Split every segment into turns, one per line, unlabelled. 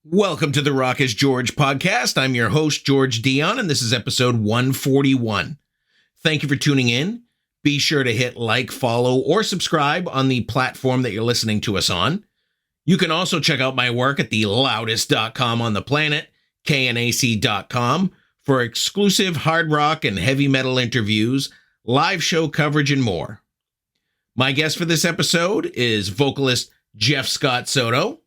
Welcome to the Rock is George podcast. I'm your host, George Dionne, and this is episode 141. Thank you for tuning in. Be sure to hit like, follow, or subscribe on the platform that you're listening to us on. You can also check out my work at the loudest.com on the planet, knac.com, for exclusive hard rock and heavy metal interviews, live show coverage, and more. My guest for this episode is vocalist Jeff Scott Soto.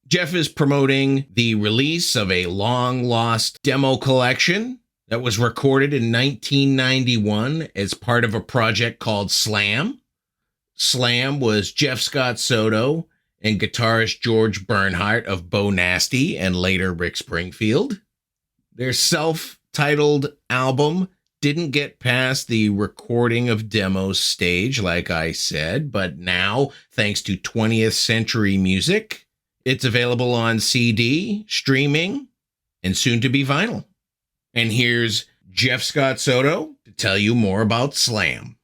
Jeff is promoting the release of a long-lost demo collection that was recorded in 1991 as part of a project called Slam. Slam was Jeff Scott Soto and guitarist George Bernhardt of Bo Nasty and later Rick Springfield. Their self-titled album didn't get past the recording of demos stage, like I said, but now, thanks to 20th Century Music, it's available on CD, streaming, and soon to be vinyl. And here's Jeff Scott Soto to tell you more about Slam.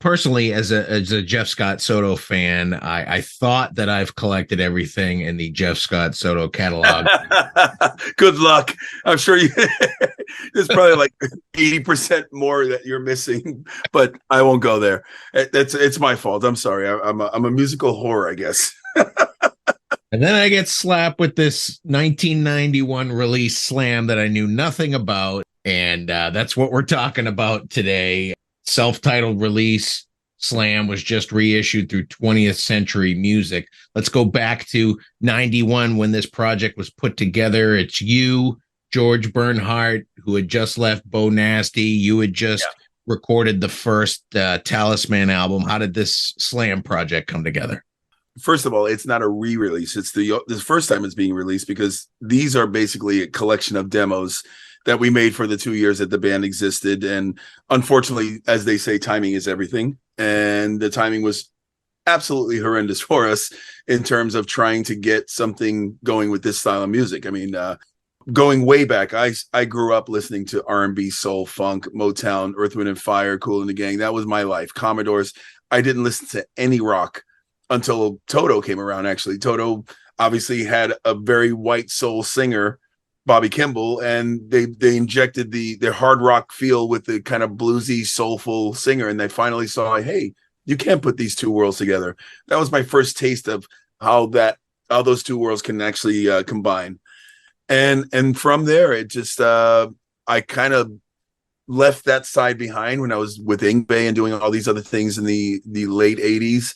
Personally, as a Jeff Scott Soto fan, I thought that I've collected everything in the Jeff Scott Soto catalog.
Good luck. I'm sure there's probably like 80% more that you're missing, but I won't go there. It's my fault. I'm sorry. I'm a musical whore, I guess.
And then I get slapped with this 1991 release Slam that I knew nothing about. And that's what we're talking about today. Self-titled release Slam was just reissued through 20th Century Music. Let's go back to 91 when this project was put together. It's you, George Bernhardt, who had just left Bo Nasty. You had just recorded the first Talisman album. How did this Slam project come together?
First of all, it's not a re-release. It's the first time it's being released because these are basically a collection of demos that we made for the 2 years that the band existed. And unfortunately, as they say, timing is everything. And the timing was absolutely horrendous for us in terms of trying to get something going with this style of music. I mean, going way back, I grew up listening to R&B, soul, funk, Motown, Earth, Wind and Fire, Kool and the Gang. That was my life. Commodores. I didn't listen to any rock until Toto came around. Actually, Toto obviously had a very white soul singer, Bobby Kimball, and they injected their hard rock feel with the kind of bluesy, soulful singer, and they finally saw, hey, you can't put these two worlds together. That was my first taste of how those two worlds can actually combine, and from there, it just I kind of left that side behind when I was with Yngwie and doing all these other things in the late 80s.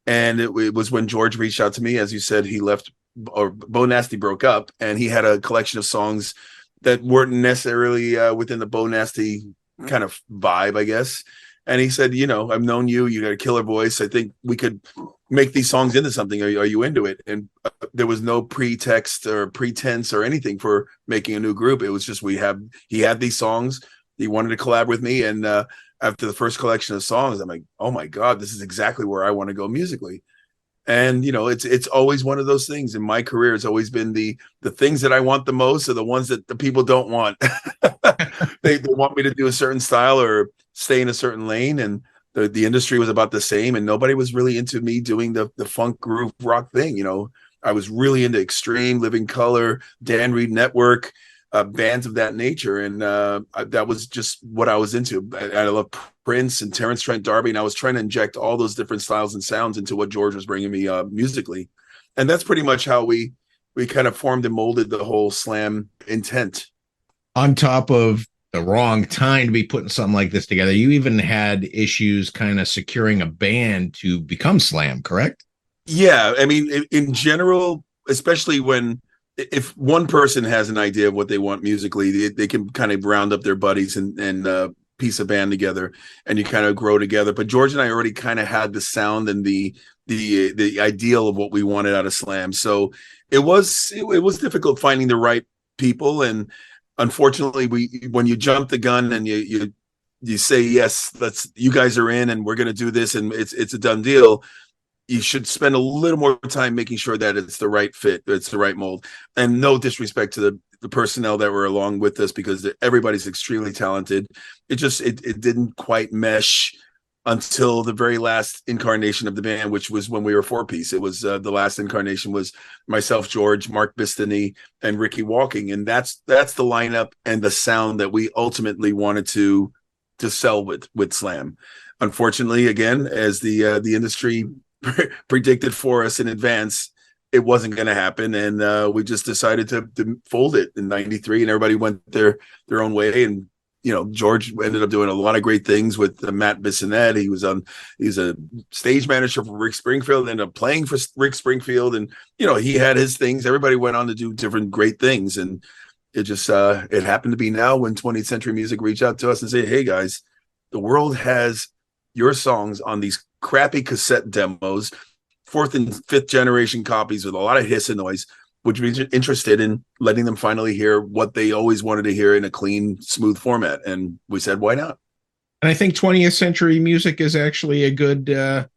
And it was when George reached out to me. As you said, he left, or Bo Nasty broke up, and he had a collection of songs that weren't necessarily within the Bo Nasty kind of vibe, I guess. And he said, I've known you. You got a killer voice. I think we could make these songs into something. Are you into it? And there was no pretext or pretense or anything for making a new group. It was just he had these songs. He wanted to collab with me, and after the first collection of songs, I'm like, oh my God, this is exactly where I want to go musically. And, it's always one of those things in my career. It's always been the things that I want the most are the ones that the people don't want. They want me to do a certain style or stay in a certain lane. And the industry was about the same. And nobody was really into me doing the funk groove rock thing. I was really into Extreme, Living Color, Dan Reed Network, bands of that nature, and that was just what I was into. I love Prince and Terrence Trent D'Arby, and I was trying to inject all those different styles and sounds into what George was bringing me musically, and that's pretty much how we kind of formed and molded the whole Slam intent.
On top of the wrong time to be putting something like this together, you even had issues kind of securing a band to become Slam, correct?
Yeah, I mean, in general, especially if one person has an idea of what they want musically, they can kind of round up their buddies and piece a band together, and you kind of grow together. But George and I already kind of had the sound and the ideal of what we wanted out of Slam. So it was difficult finding the right people. And unfortunately, when you jump the gun and you say, yes, you guys are in and we're going to do this and it's a done deal, you should spend a little more time making sure that it's the right fit, it's the right mold. And no disrespect to the personnel that were along with us, because everybody's extremely talented. It didn't quite mesh until the very last incarnation of the band, which was when we were 4-piece. It was the last incarnation was myself, George, Mark Bistany, and Ricky Walking, and that's the lineup and the sound that we ultimately wanted to sell with Slam. Unfortunately, again, as the industry predicted for us in advance, it wasn't going to happen, and we just decided to fold it in '93, and everybody went their own way. And George ended up doing a lot of great things with Matt Bissonette. He's a stage manager for Rick Springfield, ended up playing for Rick Springfield, and he had his things. Everybody went on to do different great things, and it just it happened to be now when 20th Century Music reached out to us and said, "Hey guys, the world has your songs on these crappy cassette demos, 4th and 5th generation copies with a lot of hiss and noise. Would you be interested in letting them finally hear what they always wanted to hear in a clean, smooth format?" And we said, why not?
And I think 20th Century Music is actually a good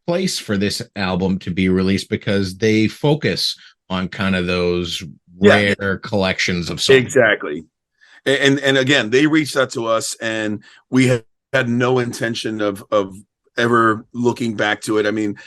place for this album to be released, because they focus on kind of those rare collections of songs.
Exactly. And again, they reached out to us, and we had no intention of ever looking back to it. I mean,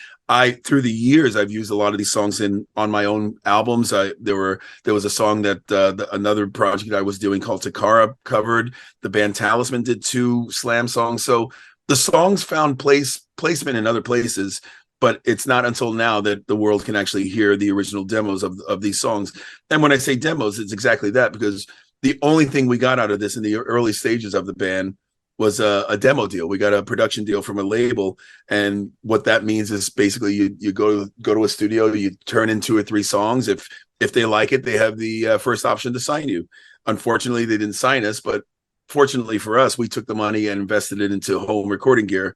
through the years, I've used a lot of these songs on my own albums. There was a song that another project I was doing called Takara covered. The band Talisman did 2 Slam songs. So the songs found placement in other places, but it's not until now that the world can actually hear the original demos of these songs. And when I say demos, it's exactly that, because the only thing we got out of this in the early stages of the band was a demo deal. We got a production deal from a label, and what that means is basically you go to a studio, you turn in 2 or 3 songs. If they like it, they have the first option to sign you. Unfortunately, they didn't sign us, but fortunately for us, we took the money and invested it into home recording gear.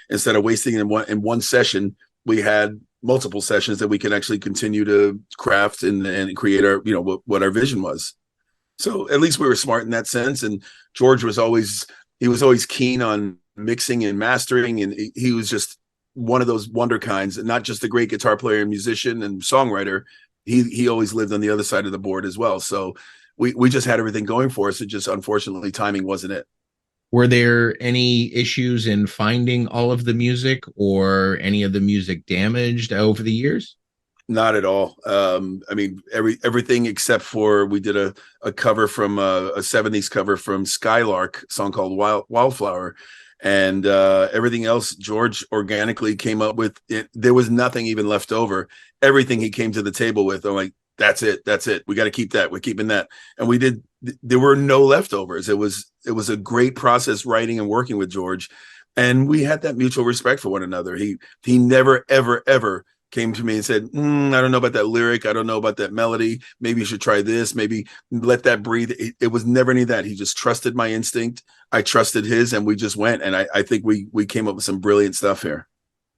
Instead of wasting it in one session, we had multiple sessions that we can actually continue to craft and create our what our vision was. So at least we were smart in that sense. And George was always keen on mixing and mastering, and he was just one of those wonder kinds, and not just a great guitar player and musician and songwriter. He always lived on the other side of the board as well. So we just had everything going for us. It just, unfortunately, timing wasn't it.
Were there any issues in finding all of the music, or any of the music damaged over the years?
Not at all. I mean, everything except for we did a cover from a 70s cover from Skylark, a song called Wildflower, and everything else George organically came up with. There was nothing even left over. Everything he came to the table with, I'm like, that's it. We got to keep that. We're keeping that. And we did. There were no leftovers. It was a great process writing and working with George, and we had that mutual respect for one another. He never ever came to me and said, I don't know about that lyric. I don't know about that melody. Maybe you should try this. Maybe let that breathe. It was never any of that. He just trusted my instinct. I trusted his, and we just went. And I think we came up with some brilliant stuff here.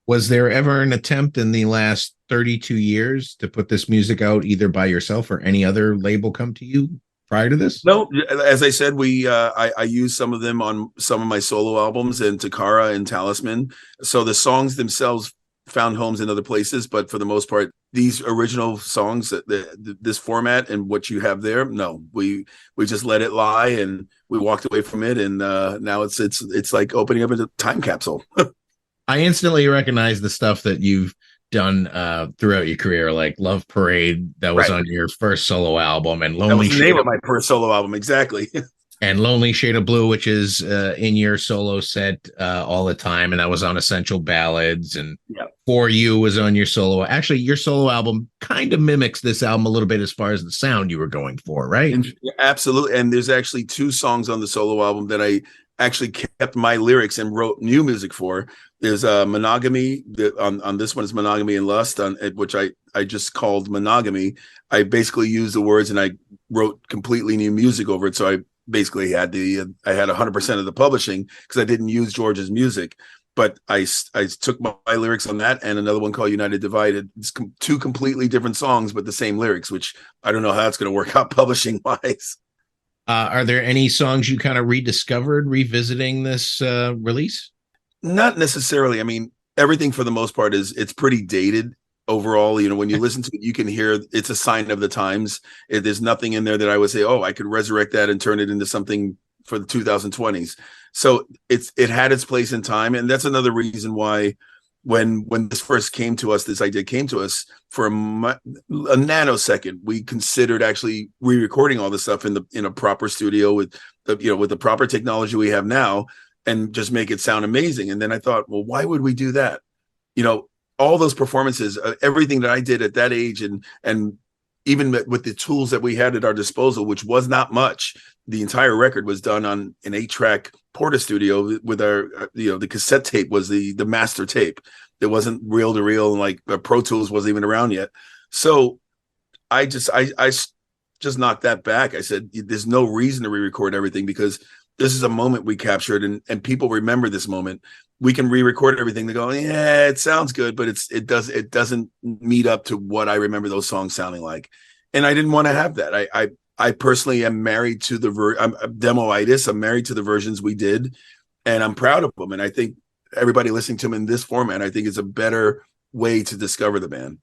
Was there ever an attempt in the last 32 years to put this music out either by yourself or any other label come to you prior to this?
No, as I said, I used some of them on some of my solo albums and Takara and Talisman. So the songs themselves found homes in other places, but for the most part, these original songs, this format and what you have there, no, we just let it lie, and we walked away from it, and now it's like opening up a time capsule.
I instantly recognize the stuff that you've done throughout your career, like Love Parade, that was on your first solo album, and Lonely
Shade, the name of my first solo album, exactly.
And Lonely Shade of Blue, which is in your solo set all the time, and that was on Essential Ballads, and For You was on your solo. Actually, your solo album kind of mimics this album a little bit as far as the sound you were going for, right?
Absolutely. And there's actually 2 songs on the solo album that I actually kept my lyrics and wrote new music for. There's Monogamy. On this one is Monogamy and Lust, which I just called Monogamy. I basically used the words and I wrote completely new music over it. So I basically had 100% of the publishing, because I didn't use George's music. But I took my lyrics on that, and another one called United Divided. It's 2 completely different songs, but the same lyrics, which I don't know how that's going to work out publishing wise.
Are there any songs you kind of rediscovered revisiting this release?
Not necessarily. I mean, everything for the most part it's pretty dated overall. When you listen to it, you can hear it's a sign of the times. There's nothing in there that I would say, oh, I could resurrect that and turn it into something for the 2020s. So it had its place in time, and that's another reason why when this first came to us, this idea came to us, for a nanosecond, we considered actually re-recording all this stuff in a proper studio with the proper technology we have now, and just make it sound amazing. And then I thought, well, why would we do that? All those performances, everything that I did at that age, and even with the tools that we had at our disposal, which was not much, the entire record was done on an 8-track Porta studio with our, the cassette tape was the master tape. It wasn't reel to reel, and like Pro Tools wasn't even around yet. So I just knocked that back. I said, there's no reason to re-record everything, because this is a moment we captured, and people remember this moment. We can re-record everything. They go, yeah, it sounds good, but it doesn't meet up to what I remember those songs sounding like. And I didn't want to have that. I personally am married to I'm a demo-itis. I'm married to the versions we did, and I'm proud of them. And I think everybody listening to them in this format, I think, is a better way to discover the band.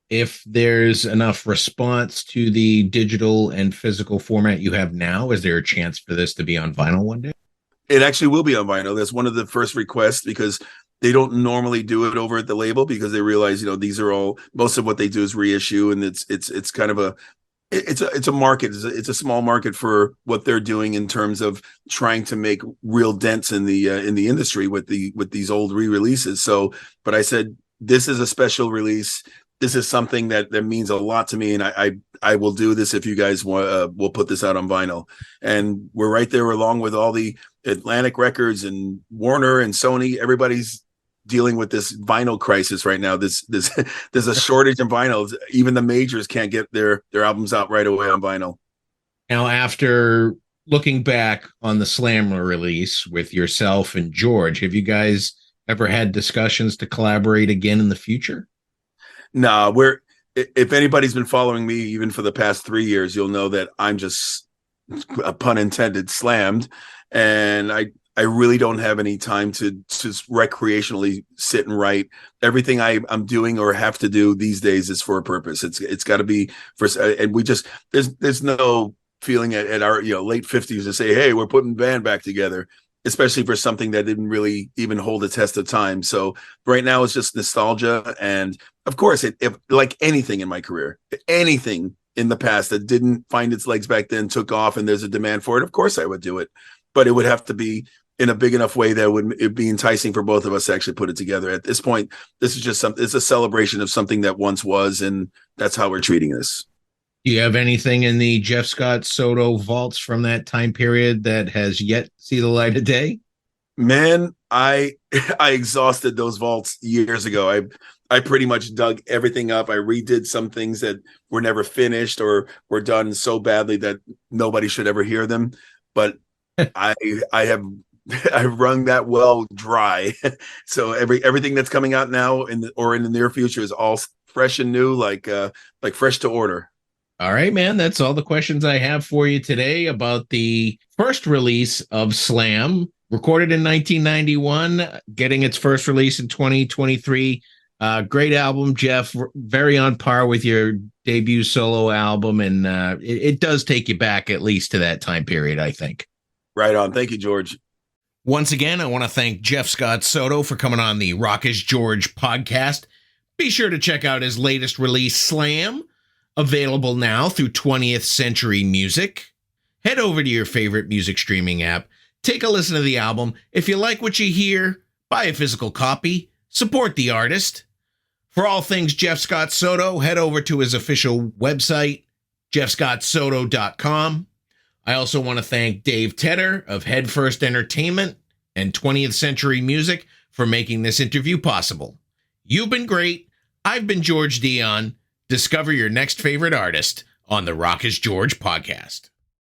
If there's enough response to the digital and physical format you have now, is there a chance for this to be on vinyl one day?
It actually will be on vinyl. That's one of the first requests, because they don't normally do it over at the label, because they realize, these are all, most of what they do is reissue, and it's kind of it's a market. It's a small market for what they're doing in terms of trying to make real dents in the industry with these old re-releases. So, but I said, this is a special release. This is something that means a lot to me, and I will do this if you guys will put this out on vinyl. And we're right there along with all the Atlantic Records and Warner and Sony. Everybody's dealing with this vinyl crisis right now. There's a shortage in vinyl. Even the majors can't get their albums out right away on vinyl.
Now, after looking back on the Slam release with yourself and George, have you guys ever had discussions to collaborate again in the future?
No, if anybody's been following me even for the past 3 years, you'll know that I'm just, a pun intended, slammed. And I really don't have any time to recreationally sit and write. Everything I'm doing or have to do these days is for a purpose. It's got to be for, and we just, there's no feeling at our late 50s to say, hey, we're putting the band back together, especially for something that didn't really even hold the test of time. So right now it's just nostalgia. And of course, if like anything in my career, anything in the past that didn't find its legs back then took off and there's a demand for it, of course I would do it. But it would have to be in a big enough way that it'd be enticing for both of us to actually put it together. At this point, this is just it's a celebration of something that once was, and that's how we're treating this.
Do you have anything in the Jeff Scott Soto vaults from that time period that has yet to see the light of day?
Man, I exhausted those vaults years ago. I pretty much dug everything up. I redid some things that were never finished or were done so badly that nobody should ever hear them. But I've wrung that well dry. So everything that's coming out now in the near future is all fresh and new, like fresh to order.
All right, man. That's all the questions I have for you today about the first release of Slam, recorded in 1991, getting its first release in 2023. Great album, Jeff. Very on par with your debut solo album, and it does take you back at least to that time period, I think.
Right on. Thank you, George.
Once again, I want to thank Jeff Scott Soto for coming on the Rock is George podcast. Be sure to check out his latest release, Slam, available now through 20th Century Music. Head over to your favorite music streaming app. Take a listen to the album. If you like what you hear, buy a physical copy. Support the artist. For all things Jeff Scott Soto, head over to his official website, jeffscottsoto.com. I also want to thank Dave Tedder of Head First Entertainment and 20th Century Music for making this interview possible. You've been great. I've been George Dionne. Discover your next favorite artist on the Rock is George podcast.